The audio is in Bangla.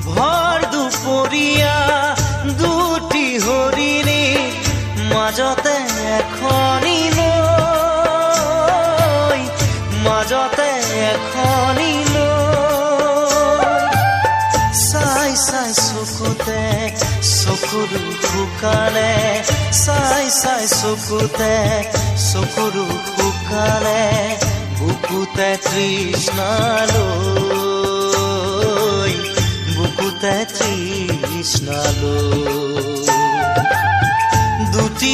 ভৰ দুপৰীয়া দুটি হৰিণী মাজতে এখনি নৈ, মাজতে এখনি নৈ। চাই চাই চকুতে চকুৰো শুকালে, চাই চাই চকুতে চকুৰো শুকালে, বুকুতে তৃষ্ণালৈ, বুকুতে তৃষ্ণালৈ। দুটি